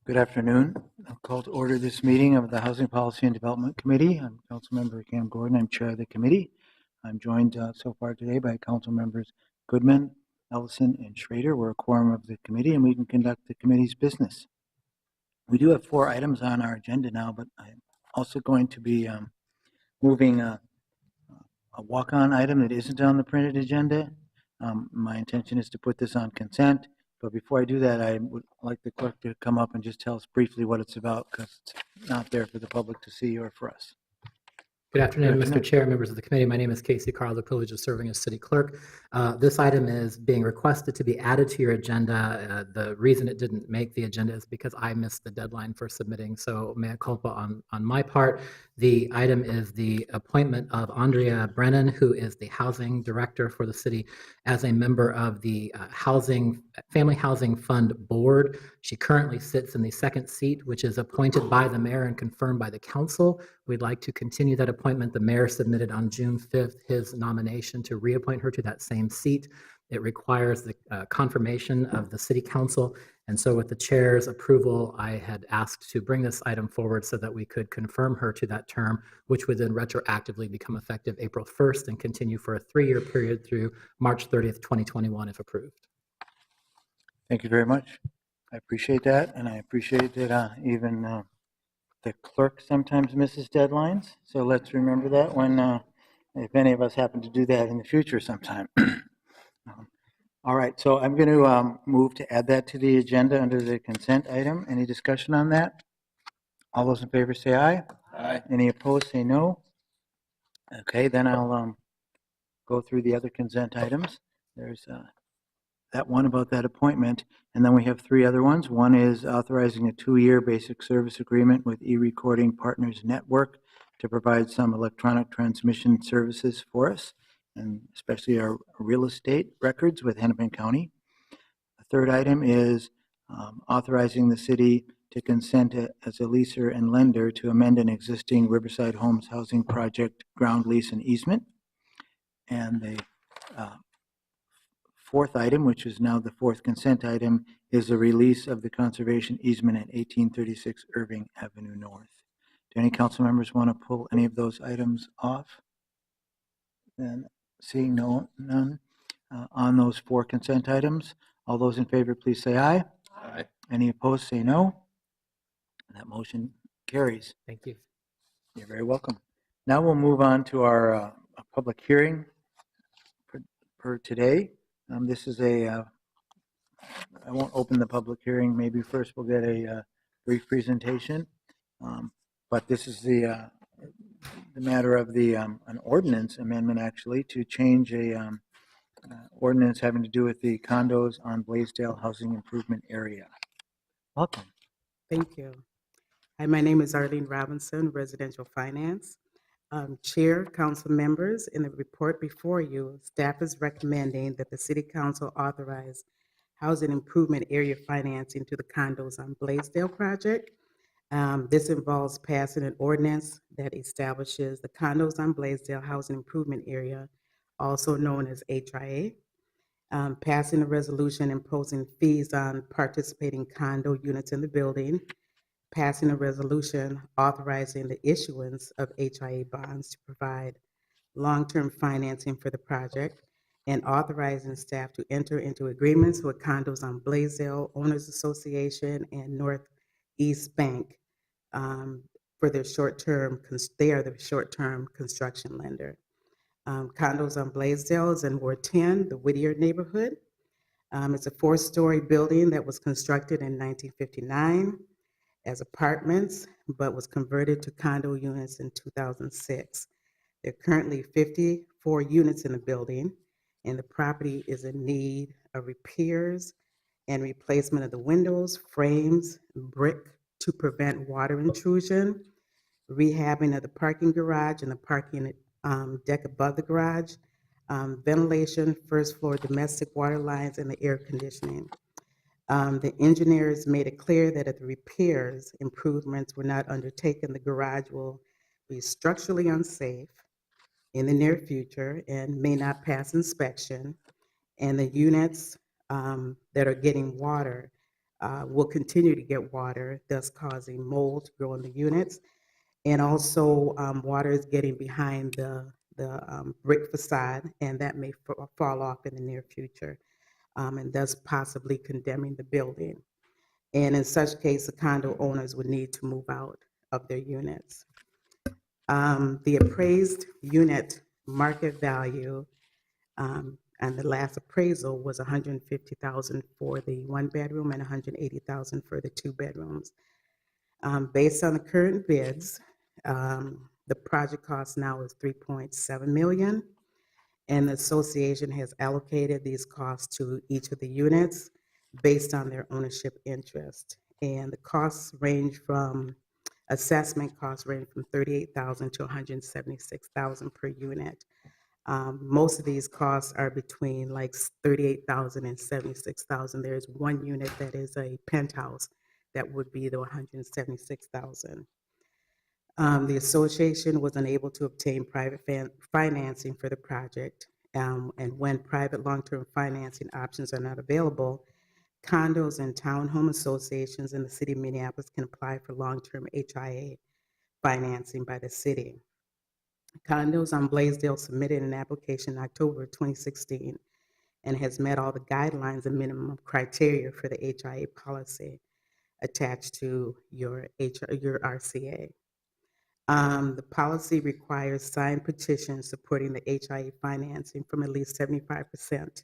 Good afternoon. I'll call to order this meeting of the Housing Policy and Development Committee. I'm Councilmember Cam Gordon. I'm chair of the committee. I'm joined so far today by Council members Goodman, Ellison, and Schrader. We're a quorum of the committee and we can conduct the committee's business. We do have 4 items on our agenda now, but I'm also going to be moving a walk-on item that isn't on the printed agenda. My intention is to put this on consent. But before I do that, I would like the clerk to come up and just tell us briefly what it's about, because it's not there for the public to see or for us. Good afternoon, Mr. Chair, members of the committee. My name is Casey Carl, the privilege of serving as city clerk. This item is being requested to be added to your agenda. The reason it didn't make the agenda is because I missed the deadline for submitting, so mea culpa on my part. The item is the appointment of Andrea Brennan, who is the housing director for the city, as a member of the Family Housing Fund Board. She currently sits in the second seat, which is appointed by the mayor and confirmed by the council. We'd like to continue that appointment. The mayor submitted on June 5th his nomination to reappoint her to that same seat. It requires the confirmation of the city council. And so with the chair's approval, I had asked to bring this item forward so that we could confirm her to that term, which would then retroactively become effective April 1st and continue for a 3-year period through March 30th, 2021, if approved. Thank you very much. I appreciate that, and I appreciate that even the clerk sometimes misses deadlines. So let's remember that when, if any of us happen to do that in the future sometime. All right, so I'm going to move to add that to the agenda under the consent item. Any discussion on that? All those in favor say aye. Aye. Any opposed say no. Okay, then I'll go through the other consent items. There's that one about that appointment, and then we have 3 other ones. One is authorizing a 2-year basic service agreement with e-recording partners network to provide some electronic transmission services for us, and especially our real estate records with Hennepin County. The third item is authorizing the city to consent as a leaser and lender to amend an existing Riverside Homes housing project ground lease and easement. And the fourth item, which is now the 4th consent item, is the release of the conservation easement at 1836 Irving Avenue North. Do any council members want to pull any of those items off? Then seeing none on those 4 consent items, all those in favor please say aye. Aye. Any opposed say no. That motion carries. Thank you. You're very welcome. Now we'll move on to our public hearing for today. This is I won't open the public hearing. Maybe first we'll get a brief presentation. But this is the matter of an ordinance amendment, actually, to change a ordinance having to do with the condos on Blaisdell Housing Improvement Area. Welcome. Thank you. Hi, my name is Arlene Robinson, Residential Finance. Chair, council members, in the report before you, staff is recommending that the City Council authorize housing improvement area financing to the condos on Blaisdell project. This involves passing an ordinance that establishes the condos on Blaisdell Housing Improvement Area, also known as HIA, passing a resolution imposing fees on participating condo units in the building, passing a resolution authorizing the issuance of HIA bonds to provide long-term financing for the project, and authorizing staff to enter into agreements with Condos on Blaisdell Owners Association and Northeast Bank for their short-term, they are the short-term construction lender. Condos on Blaisdell is in Ward 10, the Whittier neighborhood. It's a 4-story building that was constructed in 1959 as apartments, but was converted to condo units in 2006. There are currently 54 units in the building, and the property is in need of repairs and replacement of the windows, frames, brick to prevent water intrusion, rehabbing of the parking garage and the parking deck above the garage, ventilation, first floor domestic water lines, and the air conditioning. The engineers made it clear that if the repairs, improvements were not undertaken, the garage will be structurally unsafe in the near future and may not pass inspection. And the units that are getting water will continue to get water, thus causing mold to grow in the units. And also, water is getting behind the brick facade, and that may fall off in the near future, and thus possibly condemning the building. And in such case, the condo owners would need to move out of their units. The appraised unit market value and the last appraisal was $150,000 for the one bedroom and $180,000 for the two bedrooms. Based on the current bids, the project cost now is $3.7 million, and the association has allocated these costs to each of the units based on their ownership interest. And the costs range from assessment costs range from $38,000 to $176,000 per unit. Most of these costs are between like $38,000 and $76,000. There's one unit that is a penthouse that would be the $176,000. The association was unable to obtain private financing for the project, and when private long-term financing options are not available, condos and townhome associations in the city of Minneapolis can apply for long-term HIA financing by the city. Condos on Blaisdell submitted an application in October 2016 and has met all the guidelines and minimum criteria for the HIA policy attached to your RCA. The policy requires signed petitions supporting the HIA financing from at least 75%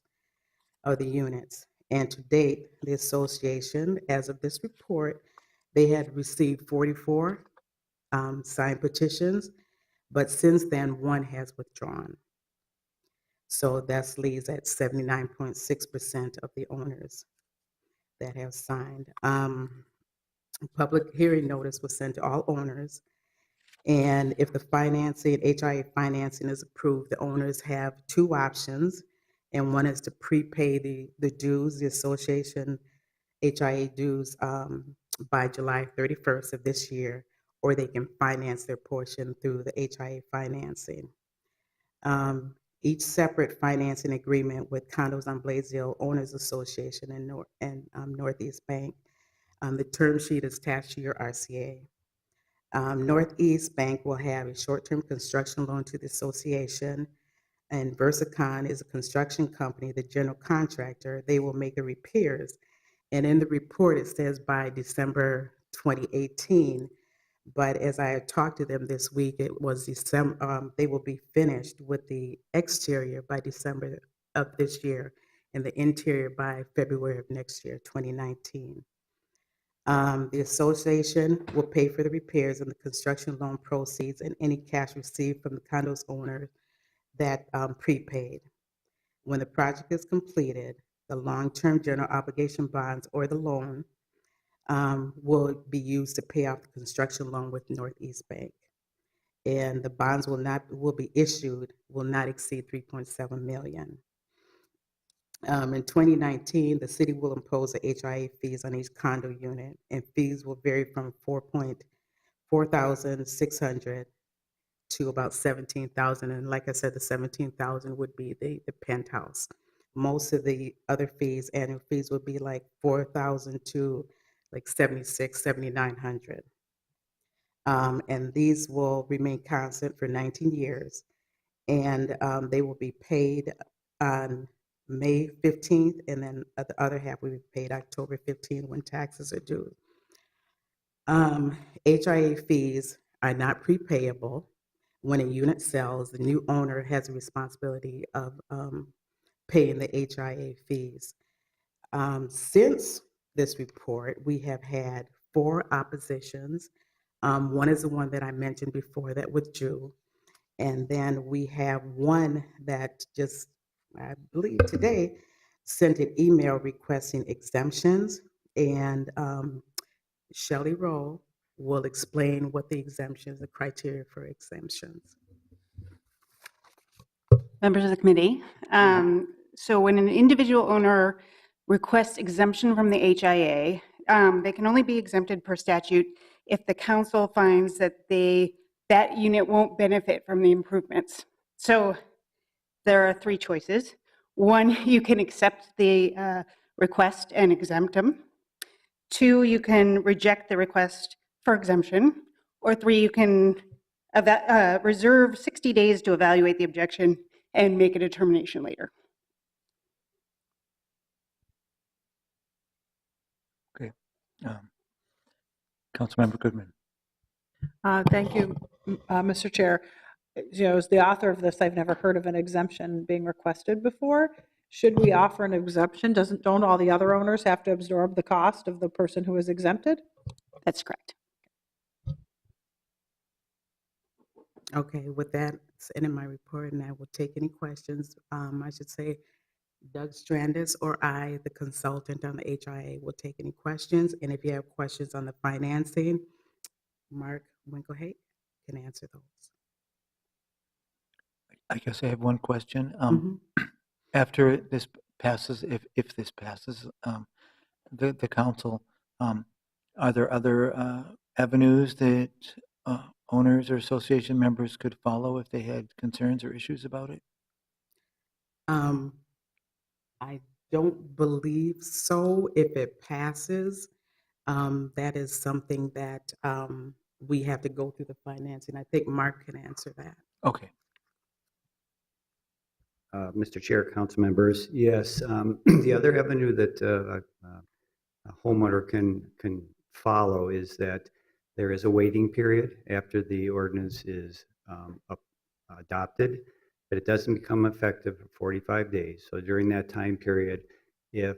of the units. And to date, the association, as of this report, they had received 44 signed petitions, but since then, one has withdrawn. So that leaves at 79.6% of the owners that have signed. Public hearing notice was sent to all owners. And if the financing, HIA financing is approved, the owners have two options. And one is to prepay the dues, the association HIA dues by July 31st of this year, or they can finance their portion through the HIA financing. Each separate financing agreement with Condos on Blaisdell Owners Association and Northeast Bank. The term sheet is attached to your RCA. Northeast Bank will have a short-term construction loan to the association, and Versacon is a construction company, the general contractor. They will make the repairs. And in the report, it says by December 2018. But as I talked to them this week, it was December. They will be finished with the exterior by December of this year, and the interior by February of next year, 2019. The association will pay for the repairs and the construction loan proceeds and any cash received from the condo's owner that prepaid. When the project is completed, the long-term general obligation bonds or the loan will be used to pay off the construction loan with Northeast Bank. And the bonds will be issued, will not exceed $3.7 million. In 2019, the city will impose the HIA fees on each condo unit, and fees will vary from $4,600 to about $17,000. And like I said, the $17,000 would be the penthouse. Most of the other fees, annual fees, would be like $4,000 to like $7,900. And these will remain constant for 19 years. And they will be paid on May 15th, and then the other half will be paid October 15th when taxes are due. HIA fees are not prepayable. When a unit sells, the new owner has a responsibility of paying the HIA fees. Since this report, we have had 4 oppositions. One is the one that I mentioned before that withdrew. And then we have one that just, I believe today, sent an email requesting exemptions. And Shelley Rowe will explain what the exemptions, the criteria for exemptions. Members of the committee, so when an individual owner requests exemption from the HIA, they can only be exempted per statute if the council finds that that unit won't benefit from the improvements. So there are 3 choices. One, you can accept the request and exempt them. 2, you can reject the request for exemption, or 3, you can reserve 60 days to evaluate the objection and make a determination later. Okay. Councilmember Goodman. Thank you, Mr. Chair. As the author of this, I've never heard of an exemption being requested before. Should we offer an exemption? Don't all the other owners have to absorb the cost of the person who is exempted? That's correct. Okay, with that, it's in my report, and I will take any questions. I should say Doug Strandis or I, the consultant on the HIA, will take any questions. And if you have questions on the financing, Mark Winkelhake can answer those. I guess I have one question. Mhm. After this passes, if this passes, the council, are there other avenues that owners or association members could follow if they had concerns or issues about it? I don't believe so. If it passes, that is something that we have to go through the financing. I think Mark can answer that. Okay. Mr. Chair, council members, yes, the other avenue that a homeowner can follow is that there is a waiting period after the ordinance is adopted, but it doesn't become effective for 45 days. So during that time period, if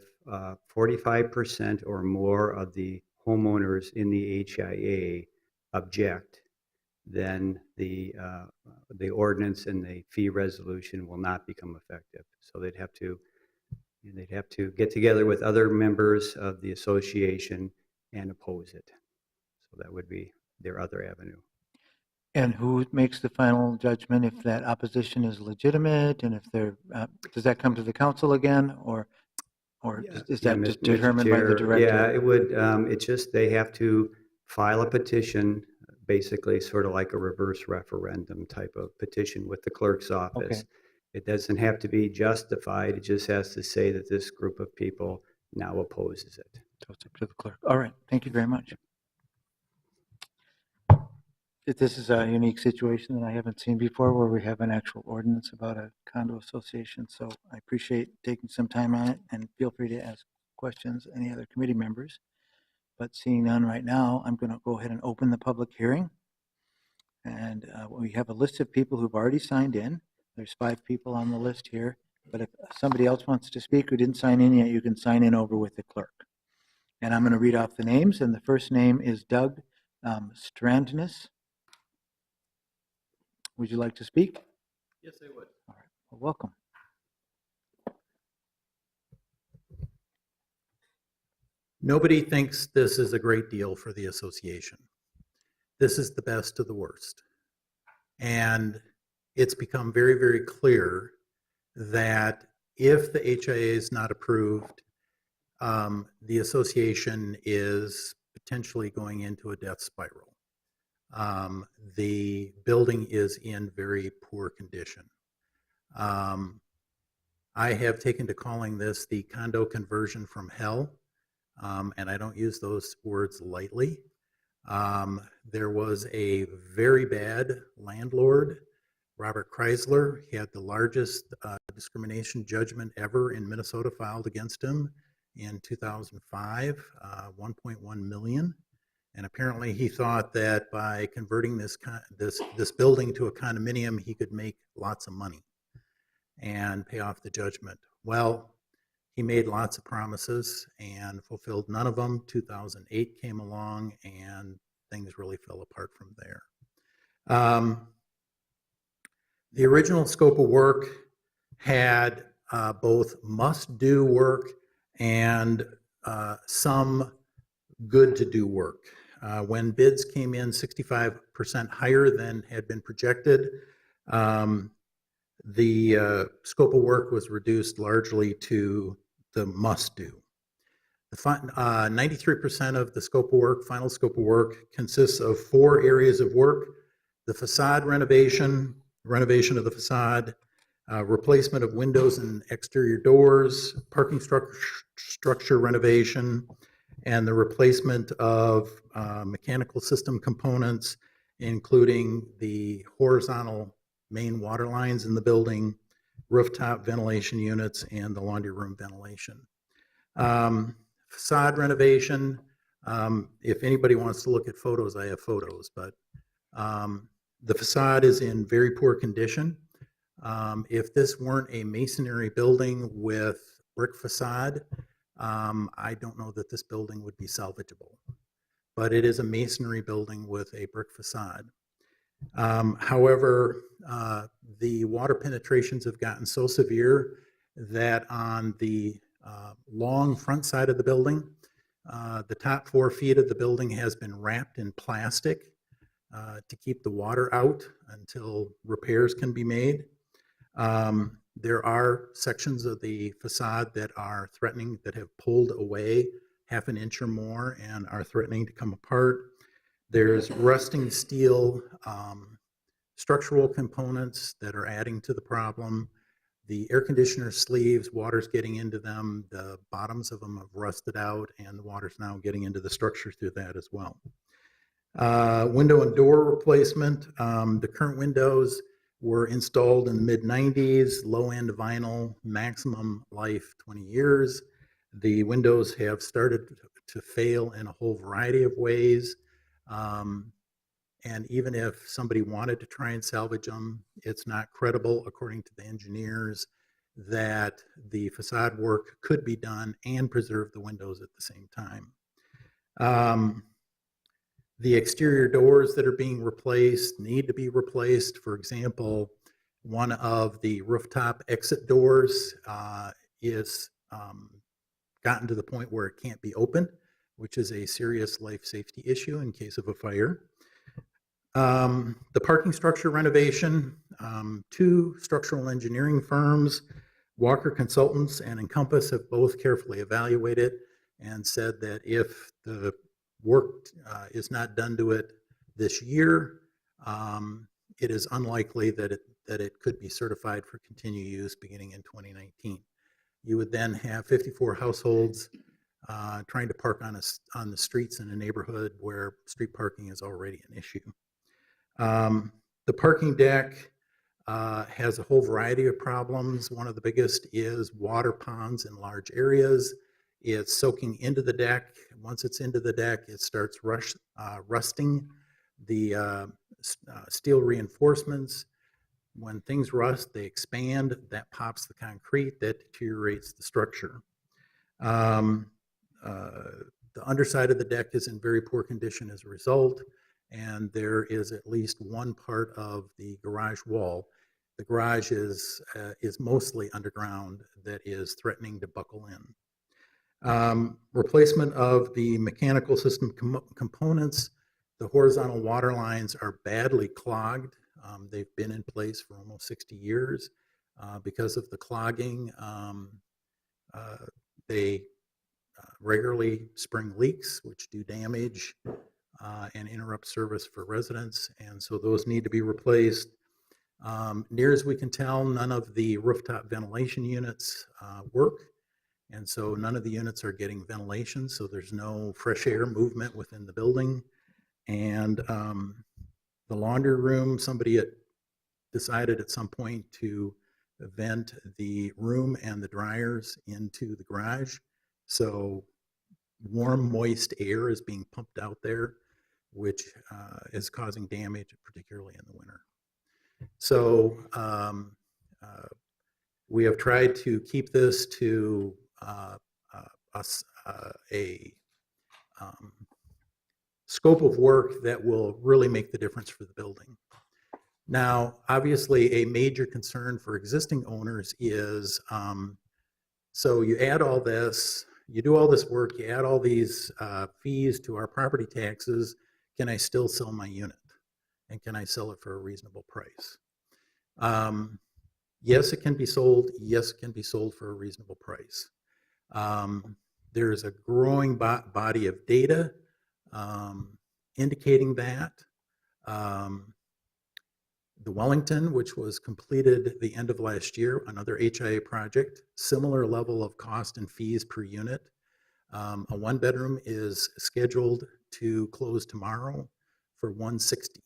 45% or more of the homeowners in the HIA object, then the ordinance and the fee resolution will not become effective. So they'd have to get together with other members of the association and oppose it. So that would be their other avenue. And who makes the final judgment if that opposition is legitimate, and if they're, does that come to the council again, or is that just Mr. determined by the Chair, director? Yeah, it would. It's just they have to file a petition, basically sort of like a reverse referendum type of petition with the clerk's office. Okay. It doesn't have to be justified. It just has to say that this group of people now opposes it. So it's up to the clerk. All right, thank you very much. This is a unique situation that I haven't seen before, where we have an actual ordinance about a condo association. So I appreciate taking some time on it, and feel free to ask questions, any other committee members. But seeing none right now, I'm going to go ahead and open the public hearing. And we have a list of people who've already signed in. There's 5 people on the list here. But if somebody else wants to speak who didn't sign in yet, you can sign in over with the clerk. And I'm going to read off the names. And the first name is Doug Strandnis. Would you like to speak? Yes, I would. All right. Well, welcome. Nobody thinks this is a great deal for the association. This is the best of the worst. And it's become very, very clear that if the HIA is not approved, the association is potentially going into a death spiral. The building is in very poor condition. I have taken to calling this the condo conversion from hell, and I don't use those words lightly. There was a very bad landlord, Robert Chrysler. He had the largest discrimination judgment ever in Minnesota filed against him in 2005, 1.1 million. And apparently he thought that by converting this building to a condominium, he could make lots of money and pay off the judgment. Well, he made lots of promises and fulfilled none of them. 2008 came along and things really fell apart from there. The original scope of work had both must-do work and some good-to-do work. When bids came in 65% higher than had been projected, the scope of work was reduced largely to the must-do. 93% of the scope of work, final scope of work, consists of 4 areas of work: the facade renovation of the facade, replacement of windows and exterior doors, parking structure renovation, and the replacement of mechanical system components, including the horizontal main water lines in the building, rooftop ventilation units, and the laundry room ventilation. Facade renovation, if anybody wants to look at photos, I have photos, but the facade is in very poor condition. If this weren't a masonry building with brick facade, I don't know that this building would be salvageable. But it is a masonry building with a brick facade. However, the water penetrations have gotten so severe that on the long front side of the building, the top 4 feet of the building has been wrapped in plastic to keep the water out until repairs can be made. There are sections of the facade that are threatening, that have pulled away half an inch or more and are threatening to come apart. There's rusting steel structural components that are adding to the problem. The air conditioner sleeves, water's getting into them. The bottoms of them have rusted out, and the water's now getting into the structure through that as well. Window and door replacement. The current windows were installed in the mid-90s, low-end vinyl, maximum life 20 years. The windows have started to fail in a whole variety of ways. And even if somebody wanted to try and salvage them, it's not credible, according to the engineers, that the facade work could be done and preserve the windows at the same time. The exterior doors that are being replaced need to be replaced. For example, one of the rooftop exit doors is gotten to the point where it can't be opened, which is a serious life safety issue in case of a fire. The parking structure renovation, 2 structural engineering firms, Walker Consultants and Encompass, have both carefully evaluated and said that if the work is not done to it this year, it is unlikely that it could be certified for continued use beginning in 2019. You would then have 54 households trying to park on the streets in a neighborhood where street parking is already an issue. The parking deck has a whole variety of problems. One of the biggest is water ponds in large areas. It's soaking into the deck. Once it's into the deck, it starts rusting the steel reinforcements. When things rust, they expand. That pops the concrete. That deteriorates the structure. The underside of the deck is in very poor condition as a result, and there is at least one part of the garage wall. The garage is mostly underground that is threatening to buckle in. Replacement of the mechanical system components. The horizontal water lines are badly clogged. They've been in place for almost 60 years. Because of the clogging, they regularly spring leaks, which do damage and interrupt service for residents, and so those need to be replaced. Near as we can tell, none of the rooftop ventilation units work, and so none of the units are getting ventilation, so there's no fresh air movement within the building. And the laundry room, somebody had decided at some point to vent the room and the dryers into the garage, so warm, moist air is being pumped out there, which is causing damage, particularly in the winter. So we have tried to keep this to a scope of work that will really make the difference for the building. Now, obviously, a major concern for existing owners is, so you add all this, you do all this work, you add all these fees to our property taxes, can I still sell my unit? And can I sell it for a reasonable price? Yes, it can be sold. Yes, it can be sold for a reasonable price. There's a growing body of data indicating that. The Wellington, which was completed at the end of last year, another HIA project, similar level of cost and fees per unit. A one-bedroom is scheduled to close tomorrow for 160.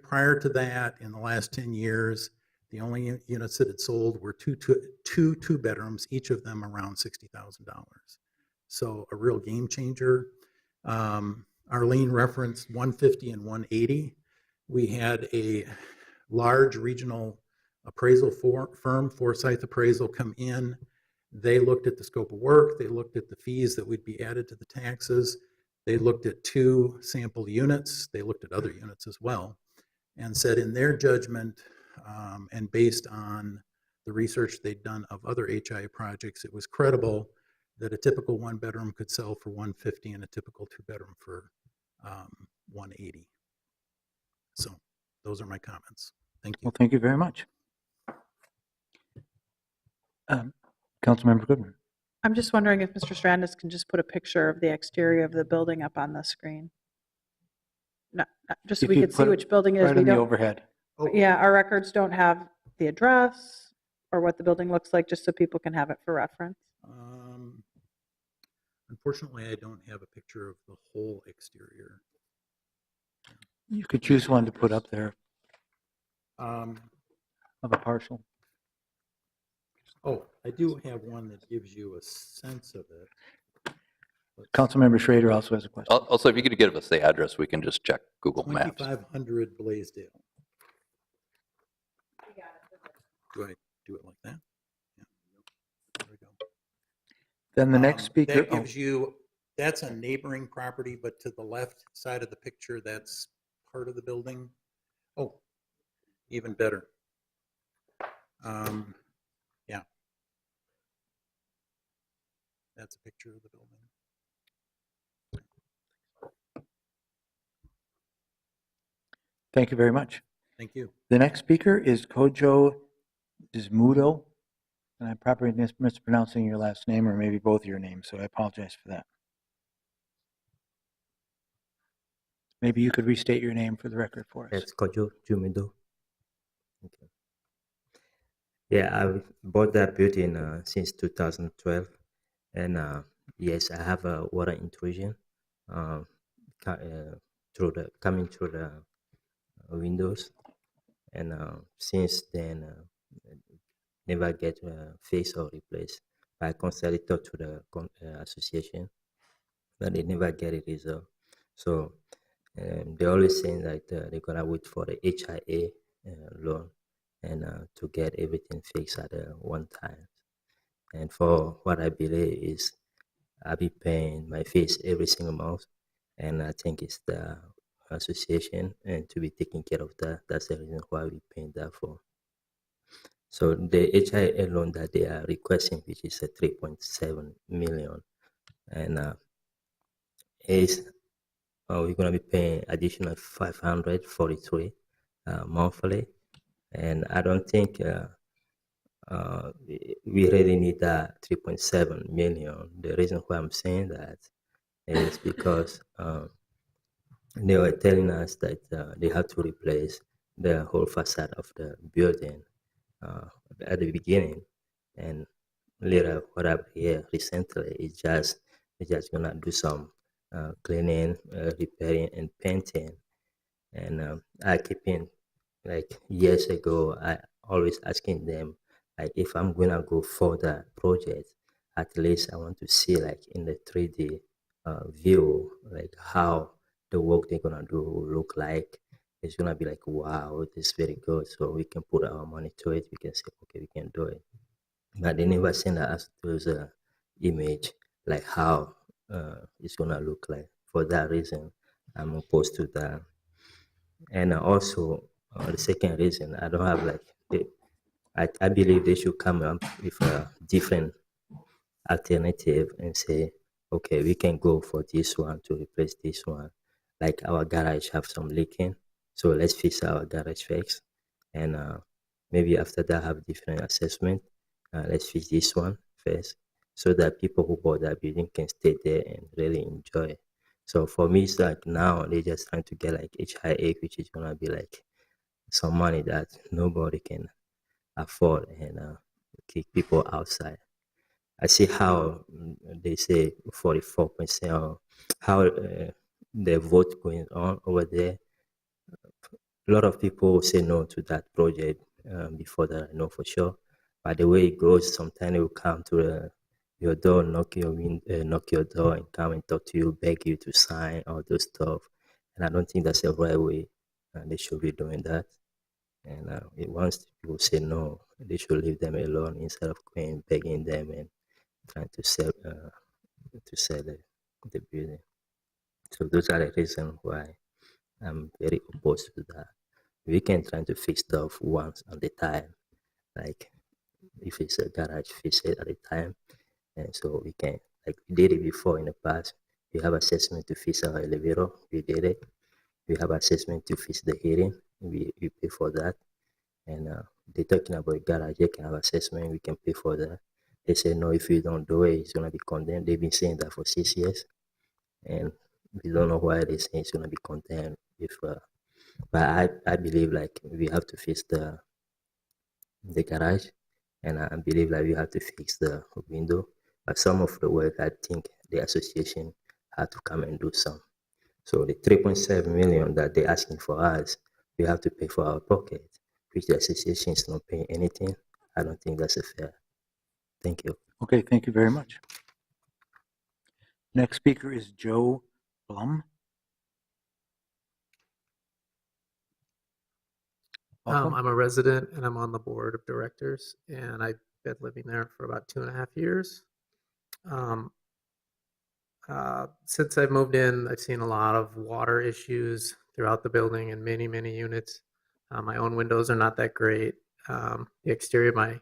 Prior to that, in the last 10 years, the only units that had sold were two two-bedrooms, each of them around $60,000. So a real game changer. Arlene referenced 150 and 180. We had a large regional appraisal firm, Forsyth Appraisal, come in. They looked at the scope of work. They looked at the fees that would be added to the taxes. They looked at 2 sample units. They looked at other units as well, and said in their judgment, and based on the research they'd done of other HIA projects, it was credible that a typical one-bedroom could sell for 150 and a typical two-bedroom for 180. So those are my comments. Thank you. Well, thank you very much. Councilmember Goodman. I'm just wondering if Mr. Strandis can just put a picture of the exterior of the building up on the screen. No, just so If we you could see put which building it is. Right We on the don't, overhead. yeah, our records don't have the address or what the building looks like, just so people can have it for reference. Unfortunately, I don't have a picture of the whole exterior. You could choose one to put up there Um, of a partial. Oh, I do have one that gives you a sense of it. Councilmember Schrader also has a question. Also, if you could give us the address, we can just check Google Maps. 2500 Blaisdell. Do I do it like that? Yeah. There we go. Then the next speaker. That gives you, that's a neighboring property, but to the left side of the picture, that's part of the building. Oh, even better. Yeah. That's a picture of the building. Thank you very much. Thank you. The next speaker is Kojo Dismudo, and I'm probably mispronouncing your last name or maybe both your names, so I apologize for that. Maybe you could restate your name for the record for us. It's Kojo Jumido. Okay. Yeah, I've bought that building since 2012, and yes, I have a water intrusion coming through the windows, and since then never get fixed or replaced. I constantly talk to the association, but they never get it resolved. So they're always saying that they're gonna wait for the HIA loan and to get everything fixed at one time. And for what I believe is, I'll be paying my fees every single month, and I think it's the association and to be taking care of that. That's the reason why we're paying that for. So the HIA loan that they are requesting, which is a 3.7 million, and is we're going to be paying additional 543 monthly, and I don't think we really need that 3.7 million. The reason why I'm saying that is because they were telling us that they have to replace the whole facade of the building at the beginning, and later what I've heard recently is they're just gonna do some cleaning, repairing, and painting. And I keep in, like years ago, I always asking them, like, if I'm gonna go for the project, at least I want to see like in the 3D view, like how the work they're gonna do will look like. It's gonna be like, wow, this is very good. So we can put our money to it. We can say, okay, we can do it. But they never send us those image, like how it's gonna look like. For that reason, I'm opposed to that. And also, the second reason, I don't have like, I believe they should come up with a different alternative and say, okay, we can go for this one to replace this one. Like our garage have some leaking, so let's fix our garage fix, and maybe after that have different assessment. Let's fix this one first, so that people who bought that building can stay there and really enjoy it. So for me, it's like now they're just trying to get like HIA, which is gonna be like some money that nobody can afford, and keep people outside. I see how they say 44%, or how the vote going on over there. A lot of people say no to that project before that, I know for sure. But the way it goes, sometimes they will come to your door, knock your door, and come and talk to you, beg you to sign all those stuff. And I don't think that's the right way. They should be doing that. And once people say no, they should leave them alone instead of going begging them and trying to sell the building. So those are the reasons why I'm very opposed to that. We can try to fix stuff once at a time, like if it's a garage, fix it at a time. And so we can, like we did it before in the past. We have assessment to fix our elevator, we did it. We have assessment to fix the heating, we pay for that. And they're talking about garage, they can have assessment, we can pay for that. They say no, if you don't do it, it's gonna be condemned. They've been saying that for 6 years, and we don't know why they say it's gonna be condemned. But I believe like we have to fix the garage, and I believe like we have to fix the window. But some of the work, I think the association had to come and do some. So the 3.7 million that they're asking for us, we have to pay for our pocket, which the association is not paying anything. I don't think that's fair. Thank you. Okay, thank you very much. Next speaker is Joe Blum. Welcome. I'm a resident and I'm on the board of directors, and I've been living there for about 2.5 years. Since I've moved in, I've seen a lot of water issues throughout the building in many, many units. My own windows are not that great. The exterior of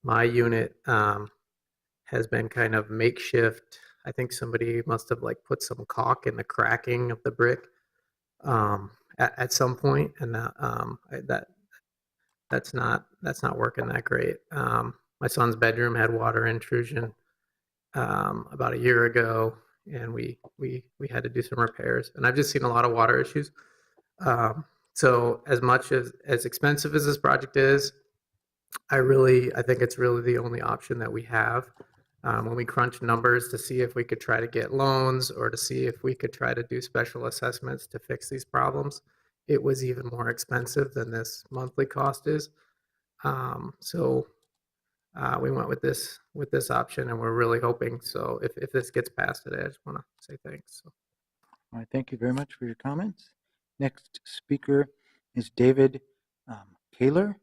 my unit has been kind of makeshift. I think somebody must have like put some caulk in the cracking of the brick at some point, and that's not working that great. My son's bedroom had water intrusion about a year ago, and we had to do some repairs. And I've just seen a lot of water issues. So as much as expensive as this project is, I think it's really the only option that we have. When we crunch numbers to see if we could try to get loans or to see if we could try to do special assessments to fix these problems, it was even more expensive than this monthly cost is. So we went with this option, and we're really hoping. So if this gets passed today, I just want to say thanks. So. All right, thank you very much for your comments. Next speaker is David Kaler.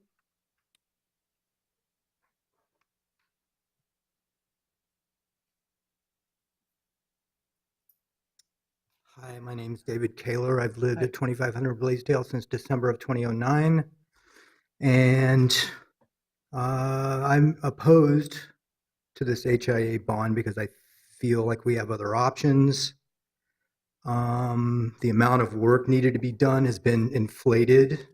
Hi, my name is David Kaler. I've lived at 2500 Blaisdell since December of 2009. And I'm opposed to this HIA bond because I feel like we have other options. The amount of work needed to be done has been inflated,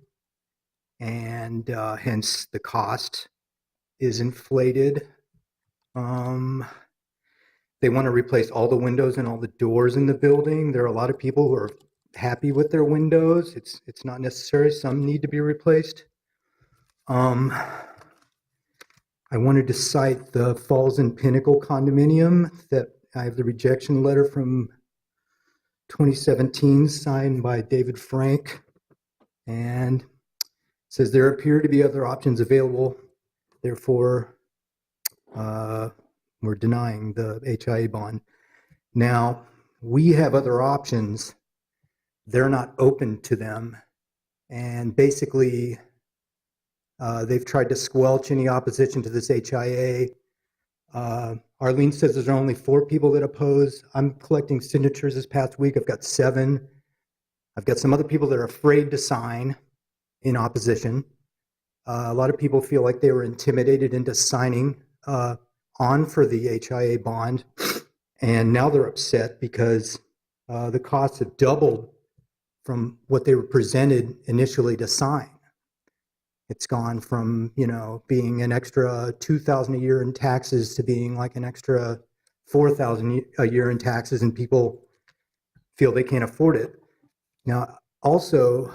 and hence the cost is inflated. They want to replace all the windows and all the doors in the building. There are a lot of people who are happy with their windows. It's not necessary. Some need to be replaced. I wanted to cite the Falls and Pinnacle condominium that I have the rejection letter from 2017 signed by David Frank, and it says there appear to be other options available. Therefore, we're denying the HIA bond. Now, we have other options. They're not open to them. And basically, they've tried to squelch any opposition to this HIA. Arlene says there's only 4 people that oppose. I'm collecting signatures this past week. I've got 7. I've got some other people that are afraid to sign in opposition. A lot of people feel like they were intimidated into signing on for the HIA bond, and now they're upset because the costs have doubled from what they were presented initially to sign. It's gone from, being an extra $2,000 a year in taxes to being like an extra $4,000 a year in taxes, and people feel they can't afford it. Now, also,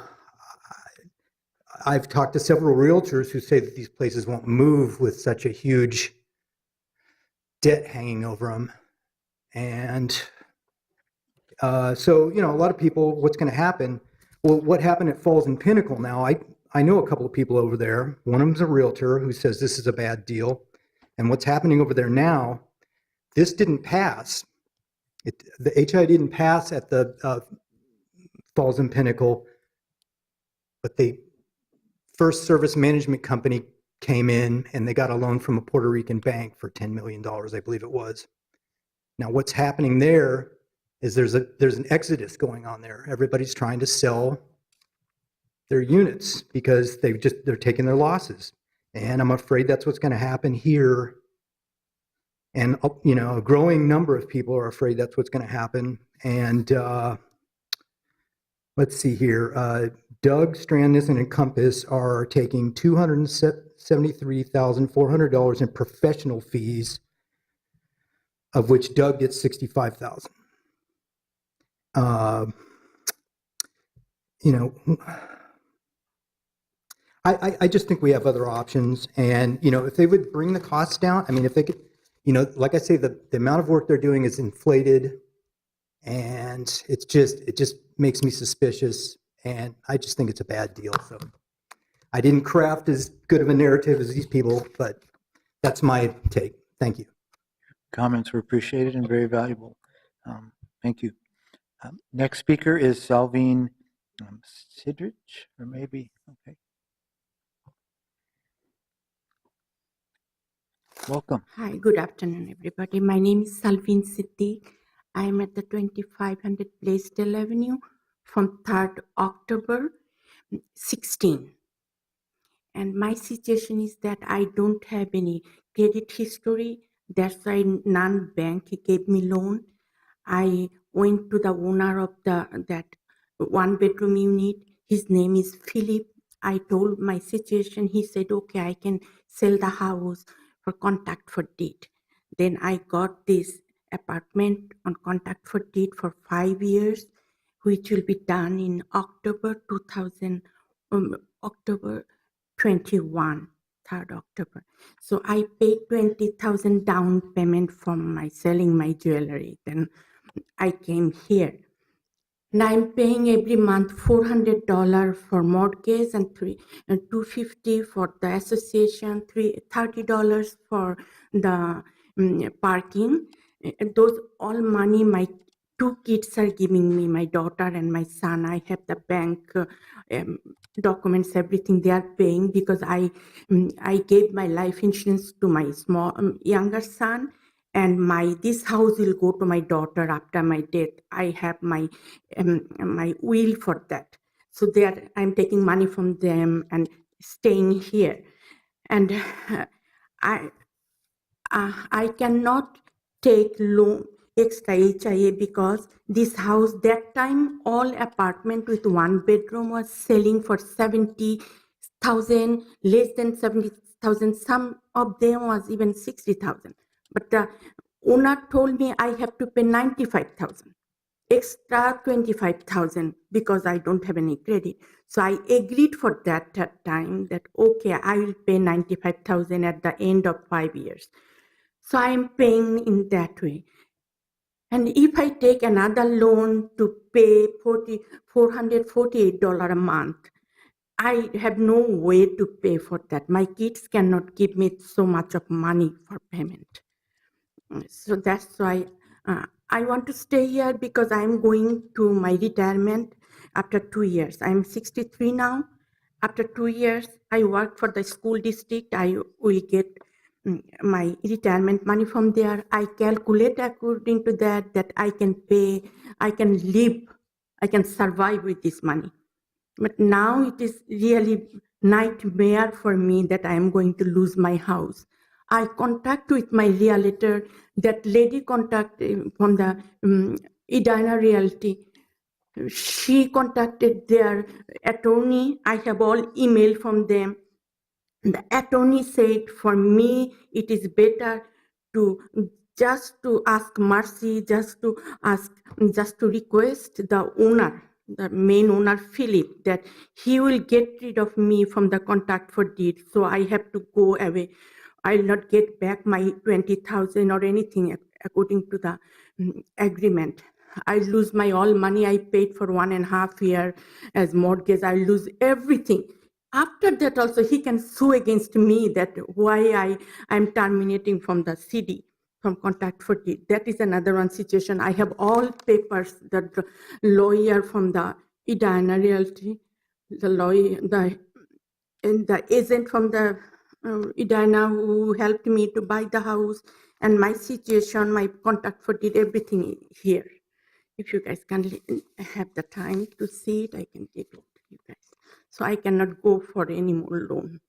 I've talked to several realtors who say that these places won't move with such a huge debt hanging over them. And so, a lot of people, what's going to happen? Well, what happened at Falls and Pinnacle now, I know a couple of people over there. One of them's a realtor who says this is a bad deal. And what's happening over there now, this didn't pass. The HI didn't pass at the Falls and Pinnacle, but the First Service Management Company came in and they got a loan from a Puerto Rican bank for $10 million, I believe it was. Now, what's happening there is there's an exodus going on there. Everybody's trying to sell their units because they're taking their losses. And I'm afraid that's what's going to happen here. And, a growing number of people are afraid that's what's going to happen. And let's see here. Doug, Strandness, and Encompass are taking $273,400 in professional fees, of which Doug gets $65,000. I just think we have other options, and if they would bring the costs down, I mean, if they could, like I say, the amount of work they're doing is inflated, and it just makes me suspicious, and I just think it's a bad deal. So I didn't craft as good of a narrative as these people, but that's my take. Thank you. Comments were appreciated and very valuable. Thank you. Next speaker is Salveen Sidrich, or maybe, okay. Welcome. Hi, good afternoon, everybody. My name is Salveen Siddiq. I am at the 2500 Blaisdell Avenue from 3rd October 16. And my situation is that I don't have any credit history. That's why non-bank gave me loan. I went to the owner of that one-bedroom unit. His name is Philip. I told my situation. He said, okay, I can sell the house for contract for deed. Then I got this apartment on contract for deed for 5 years, which will be done in October 21, 3rd October. So I paid $20,000 down payment from my selling my jewelry. Then I came here. And I'm paying every month $400 for mortgage and $250 for the association, $30 for the parking. And those all money my 2 kids are giving me, my daughter and my son. I have the bank documents, everything they are paying because I gave my life insurance to my younger son. And this house will go to my daughter after my death. I have my will for that. So I'm taking money from them and staying here. And I cannot take loan extra HIA because this house, that time, all apartment with 1 bedroom was selling for $70,000, less than $70,000. Some of them was even $60,000. But the owner told me I have to pay $95,000, extra $25,000 because I don't have any credit. So I agreed for that time that, okay, I will pay $95,000 at the end of 5 years. So I am paying in that way. And if I take another loan to pay $448 a month, I have no way to pay for that. My kids cannot give me so much of money for payment. So that's why I want to stay here because I'm going to my retirement after 2 years. I'm 63 now. After 2 years, I work for the school district. I will get my retirement money from there. I calculate according to that I can pay, I can live, I can survive with this money. But now it is really nightmare for me that I am going to lose my house. I contact with my realtor, that lady contacted from the Edina Realty. She contacted their attorney. I have all email from them. The attorney said, for me, it is better to just to ask mercy, just to request the owner, the main owner, Philip, that he will get rid of me from the contract for deed. So I have to go away I'll not get back my 20,000 or anything according to the agreement. I lose my all money I paid for 1.5 years as mortgage. I lose everything. After that also, he can sue against me that why I'm terminating from the CD, from contact for deed. That is another one situation. I have all papers, the lawyer from the Edina Realty, the lawyer, the agent from the Edina who helped me to buy the house, and my situation, my contact for deed, everything here. If you guys can have the time to see it, I can give it to you guys. So I cannot go for any more loan.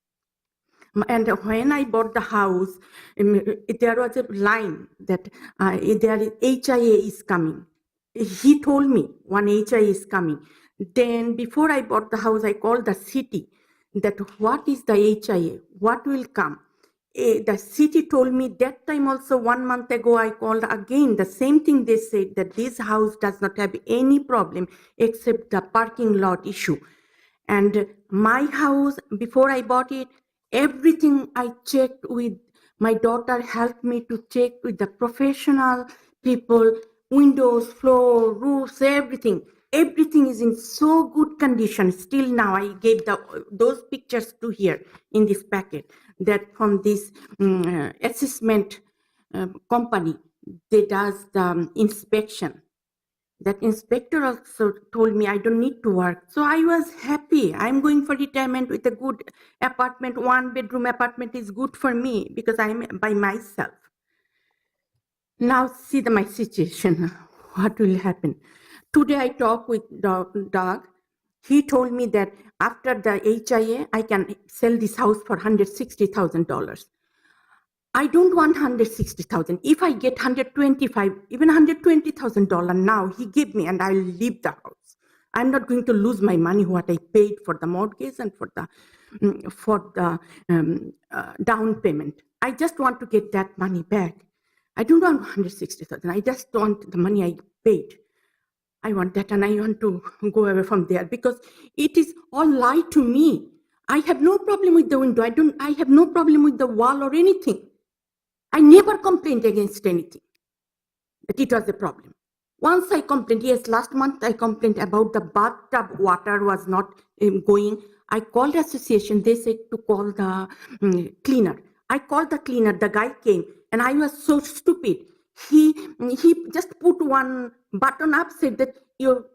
And when I bought the house, there was a line that there is HIA is coming. He told me one HIA is coming. Then before I bought the house, I called the city that what is the HIA? What will come? The city told me that time also 1 month ago, I called again, the same thing they said that this house does not have any problem except the parking lot issue. And my house, before I bought it, everything I checked with, my daughter helped me to check with the professional people, windows, floor, roofs, everything. Everything is in so good condition. Still now, I gave those pictures to here in this packet that from this assessment company, they does the inspection. That inspector also told me I don't need to work. So I was happy. I'm going for retirement with a good apartment. 1-bedroom apartment is good for me because I'm by myself. Now see my situation. What will happen? Today I talked with Doug. He told me that after the HIA, I can sell this house for $160,000. I don't want 160,000. If I get 125, even $120,000 now, he give me and I'll leave the house. I'm not going to lose my money what I paid for the mortgage and for the down payment. I just want to get that money back. I don't want 160,000. I just want the money I paid. I want that, and I want to go away from there because it is all lie to me. I have no problem with the window. I have no problem with the wall or anything. I never complained against anything, that it was a problem. Once I complained, yes, last month I complained about the bathtub water was not going. I called the association, they said to call the cleaner. I called the cleaner, the guy came, and I was so stupid. He just put one button up, said that your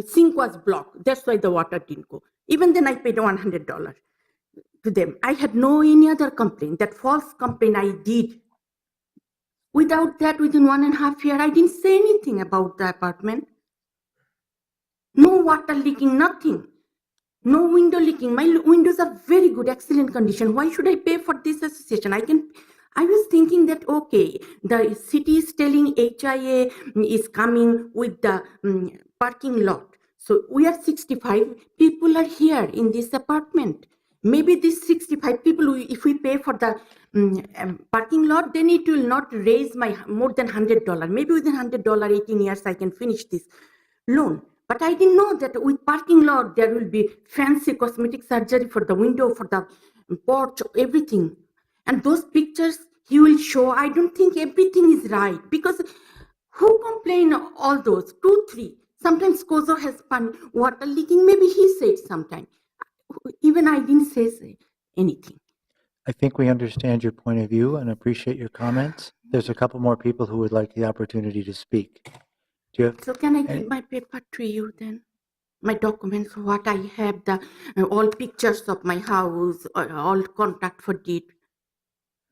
sink was blocked. That's why the water didn't go. Even then I paid $100 to them. I had no any other complaint. That false complaint I did. Without that, within 1.5 years, I didn't say anything about the apartment. No water leaking, nothing. No window leaking. My windows are very good, excellent condition. Why should I pay for this association? I was thinking that, okay, the city is telling HIA is coming with the parking lot. So we are 65 people are here in this apartment. Maybe these 65 people, if we pay for the parking lot, then it will not raise my more than $100. Maybe within $100, 18 years, I can finish this loan. But I didn't know that with parking lot, there will be fancy cosmetic surgery for the window, for the porch, everything. And those pictures he will show, I don't think everything is right. Because who complain all those? 2, 3. Sometimes Kozo has water leaking. Maybe he said sometime. Even I didn't say anything. I think we understand your point of view and appreciate your comments. There's a couple more people who would like the opportunity to speak. Do you have So can I give my paper to you then? My documents, what I have, all pictures of my house, all contact for deed.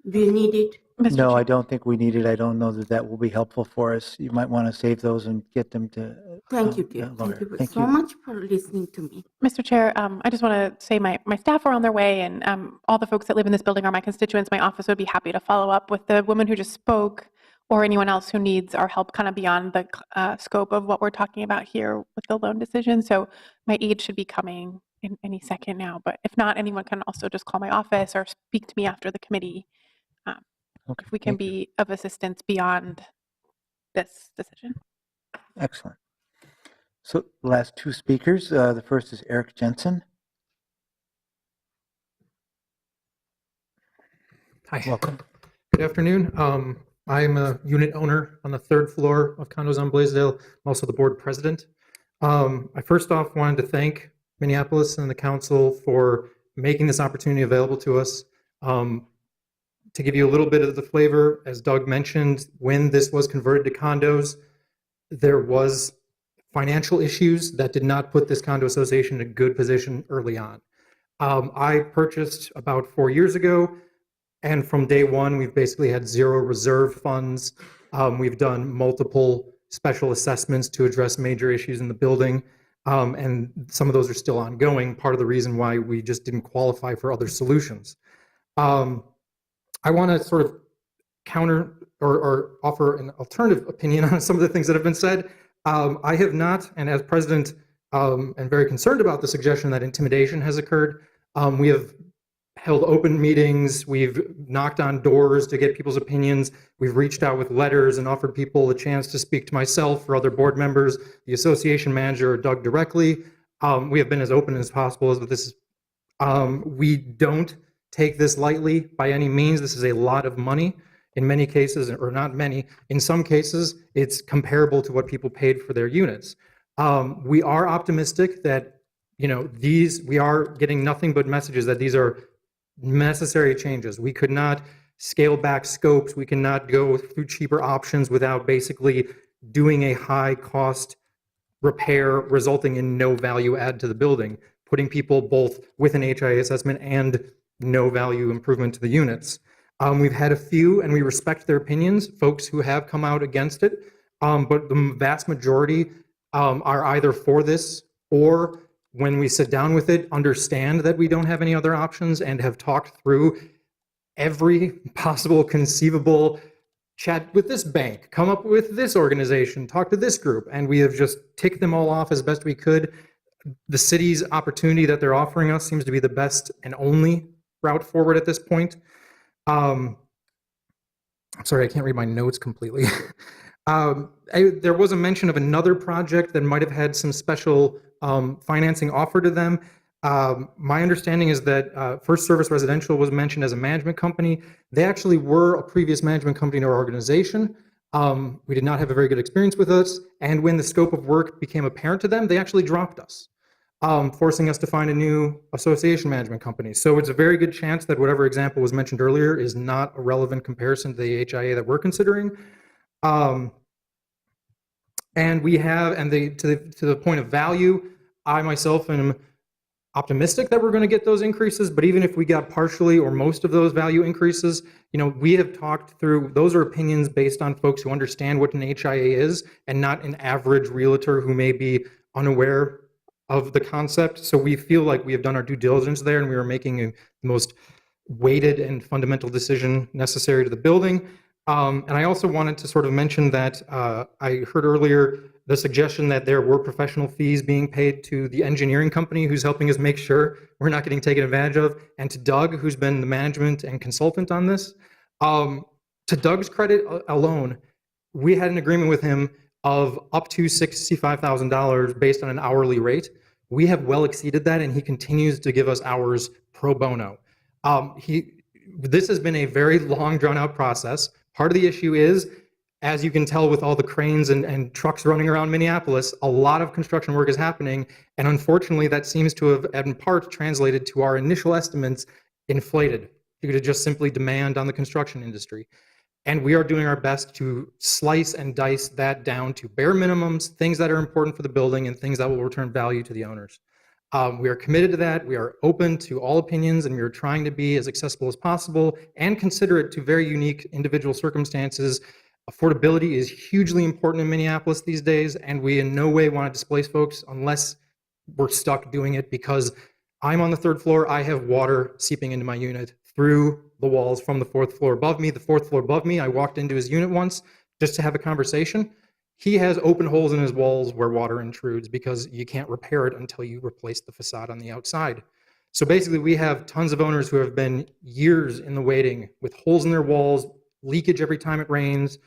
Do you need it? No, I don't think we need it. I don't know that that will be helpful for us. You might want to save those and get them to. Thank you, dear. Thank you Thank so much for listening to me. Mr. Chair, I just want to say my staff are on their way, and all the folks that live in this building are my constituents. My office would be happy to follow up with the woman who just spoke or anyone else who needs our help kind of beyond the scope of what we're talking about here with the loan decision. So my aide should be coming in any second now, but if not, anyone can also just call my office or speak to me after the committee if we can be of assistance beyond this decision. Excellent. So last two speakers, the first is Eric Jensen. Hi. Welcome. Good afternoon. I'm a unit owner on the third floor of condos on Blaisdell. I'm also the board president. I first off wanted to thank Minneapolis and the council for making this opportunity available to us. To give you a little bit of the flavor, as Doug mentioned, when this was converted to condos, there was financial issues that did not put this condo association in a good position early on. I purchased about 4 years ago, and from day one, we've basically had zero reserve funds. We've done multiple special assessments to address major issues in the building, and some of those are still ongoing, part of the reason why we just didn't qualify for other solutions. I want to sort of counter or offer an alternative opinion on some of the things that have been said. I have not, and as president, am very concerned about the suggestion that intimidation has occurred. We have held open meetings, we've knocked on doors to get people's opinions, we've reached out with letters and offered people a chance to speak to myself or other board members, the association manager, or Doug directly. We have been as open as possible as this. We don't take this lightly by any means. This is a lot of money. In many cases, or not many, in some cases, it's comparable to what people paid for their units. We are optimistic that, we are getting nothing but messages that these are necessary changes. We could not scale back scopes. We cannot go through cheaper options without basically doing a high cost repair resulting in no value add to the building, putting people both with an HIA assessment and no value improvement to the units. We've had a few, and we respect their opinions, folks who have come out against it, but the vast majority are either for this or, when we sit down with it, understand that we don't have any other options and have talked through every possible conceivable chat with this bank, come up with this organization, talk to this group, and we have just ticked them all off as best we could. The city's opportunity that they're offering us seems to be the best and only route forward at this point. I'm sorry, I can't read my notes completely. There was a mention of another project that might have had some special financing offered to them. My understanding is that First Service Residential was mentioned as a management company. They actually were a previous management company in our organization. We did not have a very good experience with us, and when the scope of work became apparent to them, they actually dropped us, forcing us to find a new association management company. So it's a very good chance that whatever example was mentioned earlier is not a relevant comparison to the HIA that we're considering. And we have, and to the point of value, I myself am optimistic that we're going to get those increases, but even if we got partially or most of those value increases, we have talked through, those are opinions based on folks who understand what an HIA is and not an average realtor who may be unaware of the concept. So we feel like we have done our due diligence there, and we are making the most weighted and fundamental decision necessary to the building. And I also wanted to sort of mention that I heard earlier the suggestion that there were professional fees being paid to the engineering company who's helping us make sure we're not getting taken advantage of, and to Doug, who's been the management and consultant on this. To Doug's credit alone, we had an agreement with him of up to $65,000 based on an hourly rate. We have well exceeded that, and he continues to give us hours pro bono. This has been a very long, drawn-out process. Part of the issue is, as you can tell with all the cranes and trucks running around Minneapolis, a lot of construction work is happening, and unfortunately that seems to have, in part, translated to our initial estimates inflated due to just simply demand on the construction industry. And we are doing our best to slice and dice that down to bare minimums, things that are important for the building, and things that will return value to the owners. We are committed to that. We are open to all opinions, and we are trying to be as accessible as possible and considerate to very unique individual circumstances. Affordability is hugely important in Minneapolis these days, and we in no way want to displace folks unless we're stuck doing it, because I'm on the third floor. I have water seeping into my unit through the walls from the fourth floor above me. The fourth floor above me, I walked into his unit once just to have a conversation. He has open holes in his walls where water intrudes because you can't repair it until you replace the facade on the outside. So basically, we have tons of owners who have been years in the waiting with holes in their walls, leakage every time it rains,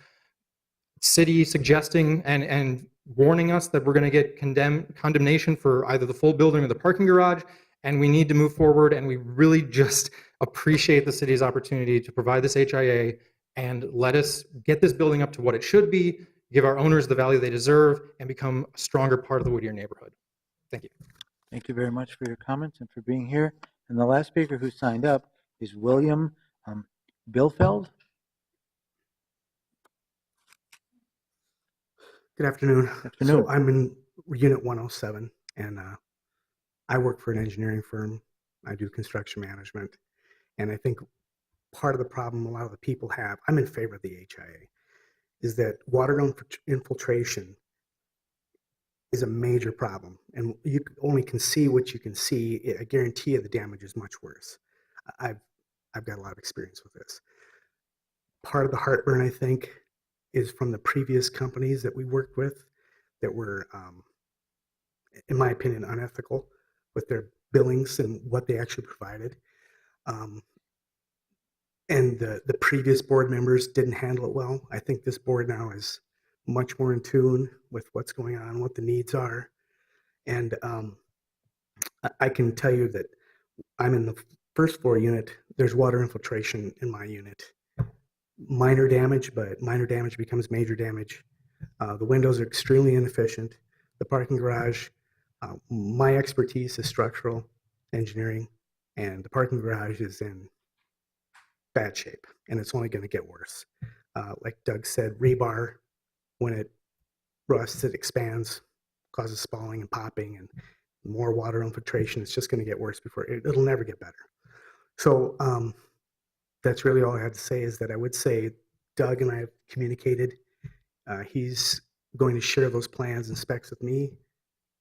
city suggesting and warning us that we're going to get condemnation for either the full building or the parking garage, and we need to move forward, and we really just appreciate the city's opportunity to provide this HIA and let us get this building up to what it should be, give our owners the value they deserve, and become a stronger part of the Whittier neighborhood. Thank you. Thank you very much for your comments and for being here. And the last speaker who signed up is William Billfeld. Good afternoon. Afternoon. So I'm in Unit 107, and I work for an engineering firm. I do construction management. And I think part of the problem a lot of the people have, I'm in favor of the HIA, is that water infiltration is a major problem. And you only can see what you can see. I guarantee you the damage is much worse. I've got a lot of experience with this. Part of the heartburn, I think, is from the previous companies that we worked with that were, in my opinion, unethical with their billings and what they actually provided. And the previous board members didn't handle it well. I think this board now is much more in tune with what's going on, what the needs are. And I can tell you that I'm in the first floor unit. There's water infiltration in my unit. Minor damage, but minor damage becomes major damage. The windows are extremely inefficient. The parking garage, my expertise is structural engineering, and the parking garage is in bad shape, and it's only going to get worse. Like Doug said, rebar, when it rusts, it expands, causes spalling and popping, and more water infiltration. It's just going to get worse before it'll never get better. So that's really all I had to say, is that I would say Doug and I have communicated. He's going to share those plans and specs with me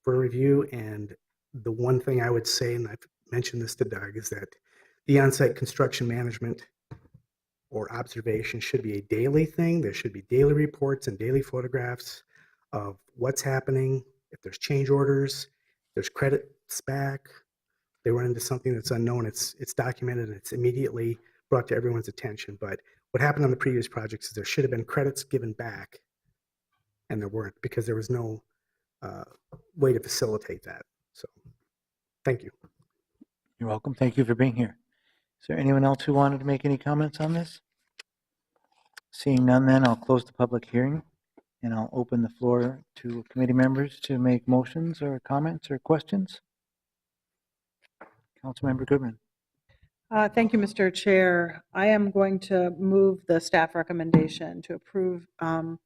for review. And the one thing I would say, and I've mentioned this to Doug, is that the on-site construction management or observation should be a daily thing. There should be daily reports and daily photographs of what's happening. If there's change orders, there's credits back, they run into something that's unknown, it's documented and it's immediately brought to everyone's attention. But what happened on the previous projects is there should have been credits given back, and there weren't, because there was no way to facilitate that. So thank you. You're welcome. Thank you for being here. Is there anyone else who wanted to make any comments on this? Seeing none, then I'll close the public hearing, and I'll open the floor to committee members to make motions or comments or questions. Councilmember Goodman. Thank you, Mr. Chair. I am going to move the staff recommendation to approve the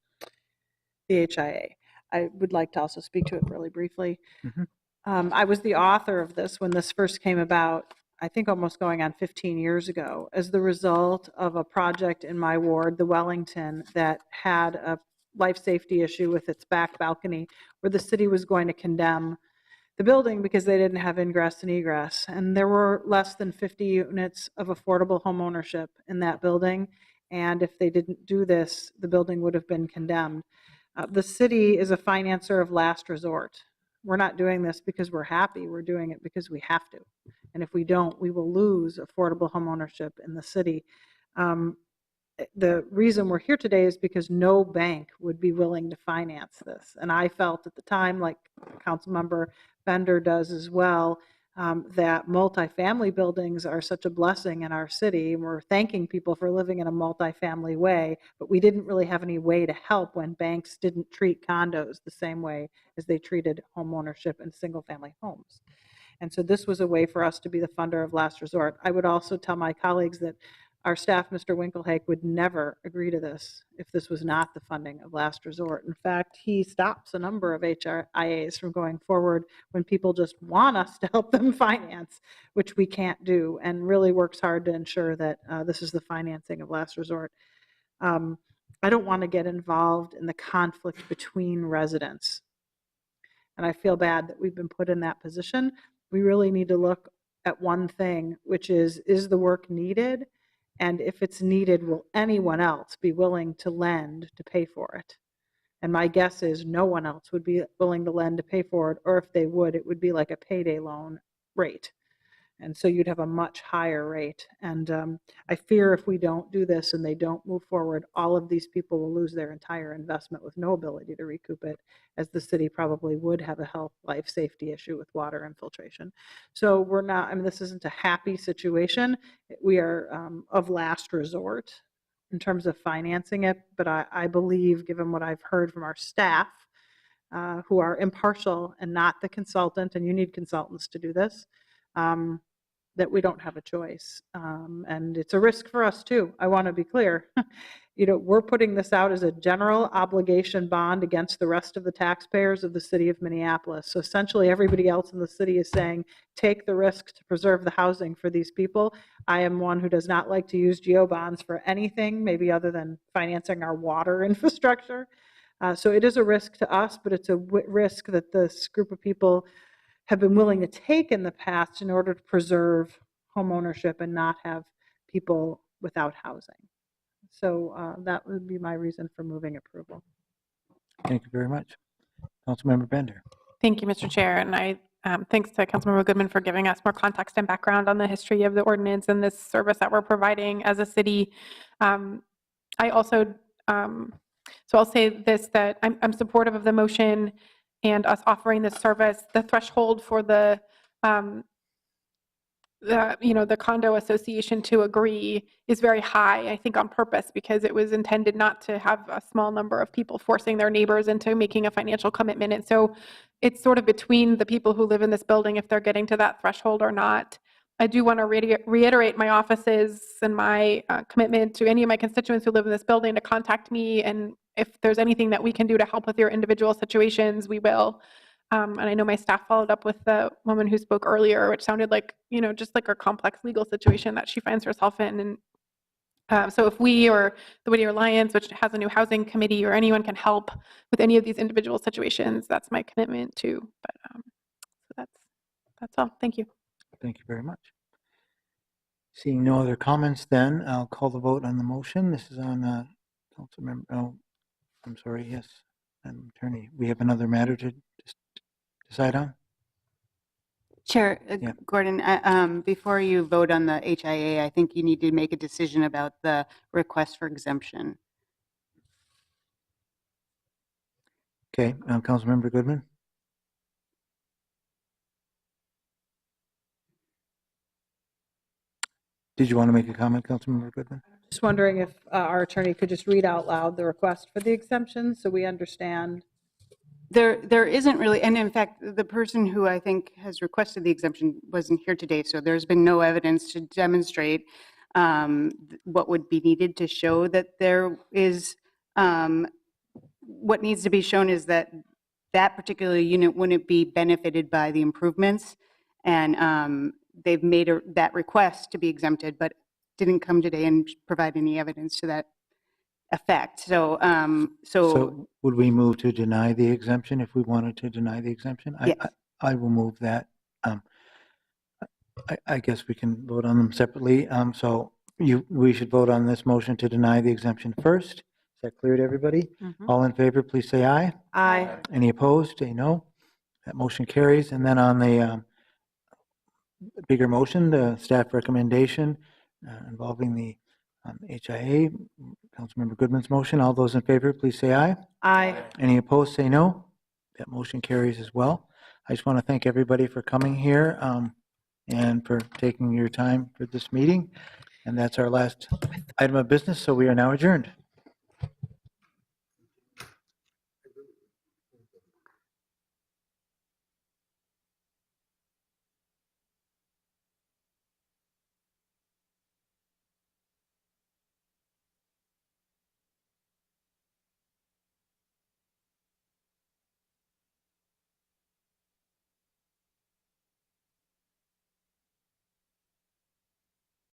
HIA. I would like to also speak to it really briefly. I was the author of this when this first came about, I think almost going on 15 years ago, as the result of a project in my ward, the Wellington, that had a life safety issue with its back balcony, where the city was going to condemn the building because they didn't have ingress and egress. And there were less than 50 units of affordable home ownership in that building. And if they didn't do this, the building would have been condemned. The city is a financer of last resort. We're not doing this because we're happy. We're doing it because we have to. And if we don't, we will lose affordable home ownership in the city. The reason we're here today is because no bank would be willing to finance this. And I felt at the time, like Councilmember Bender does as well, that multifamily buildings are such a blessing in our city. We're thanking people for living in a multifamily way, but we didn't really have any way to help when banks didn't treat condos the same way as they treated home ownership and single-family homes. And so this was a way for us to be the funder of last resort. I would also tell my colleagues that our staff, Mr. Winkelhake, would never agree to this if this was not the funding of last resort. In fact, he stops a number of HIAs from going forward when people just want us to help them finance, which we can't do, and really works hard to ensure that this is the financing of last resort. I don't want to get involved in the conflict between residents. And I feel bad that we've been put in that position. We really need to look at one thing, which is the work needed? And if it's needed, will anyone else be willing to lend to pay for it? And my guess is no one else would be willing to lend to pay for it, or if they would, it would be like a payday loan rate. And so you'd have a much higher rate. And I fear if we don't do this and they don't move forward, all of these people will lose their entire investment with no ability to recoup it, as the city probably would have a health, life, safety issue with water infiltration. So we're not, I mean, this isn't a happy situation. We are of last resort in terms of financing it, but I believe, given what I've heard from our staff, who are impartial and not the consultant, and you need consultants to do this, that we don't have a choice. And it's a risk for us too. I want to be clear. We're putting this out as a general obligation bond against the rest of the taxpayers of the city of Minneapolis. So essentially everybody else in the city is saying, take the risk to preserve the housing for these people. I am one who does not like to use GO bonds for anything, maybe other than financing our water infrastructure. So it is a risk to us, but it's a risk that this group of people have been willing to take in the past in order to preserve home ownership and not have people without housing. So that would be my reason for moving approval. Thank you very much. Councilmember Bender. Thank you, Mr. Chair. And I thanks to Councilmember Goodman for giving us more context and background on the history of the ordinance and this service that we're providing as a city. I also, so I'll say this, that I'm supportive of the motion and us offering this service. The threshold for the condo association to agree is very high, I think on purpose, because it was intended not to have a small number of people forcing their neighbors into making a financial commitment. And so it's sort of between the people who live in this building if they're getting to that threshold or not. I do want to reiterate my office's and my commitment to any of my constituents who live in this building to contact me, and if there's anything that we can do to help with your individual situations, we will. And I know my staff followed up with the woman who spoke earlier, which sounded like, just like a complex legal situation that she finds herself in. And so if we or the Whittier Alliance, which has a new housing committee, or anyone can help with any of these individual situations, that's my commitment too. But so that's all. Thank you. Thank you very much. Seeing no other comments, then I'll call the vote on the motion. This is on Councilmember. Oh, I'm sorry. Yes, Madam Attorney. We have another matter to decide on. Chair Gordon, before you vote on the HIA, I think you need to make a decision about the request for exemption. Okay, Councilmember Goodman. Did you want to make a comment, Councilmember Goodman? Just wondering if our attorney could just read out loud the request for the exemption so we understand. There isn't really, and in fact, the person who I think has requested the exemption wasn't here today, so there's been no evidence to demonstrate what would be needed to show that there is, what needs to be shown is that that particular unit wouldn't be benefited by the improvements, and they've made that request to be exempted, but didn't come today and provide any evidence to that effect. So would we move to deny the exemption if we wanted to deny the exemption? Yes. I will move that. I guess we can vote on them separately. So we should vote on this motion to deny the exemption first. Is that clear to everybody? Mhm. All in favor, please say aye. Aye. Any opposed, say no. That motion carries. And then on the bigger motion, the staff recommendation involving the HIA, Councilmember Goodman's motion. All those in favor, please say aye. Aye. Any opposed, say no. That motion carries as well. I just want to thank everybody for coming here and for taking your time for this meeting. And that's our last item of business, so we are now adjourned.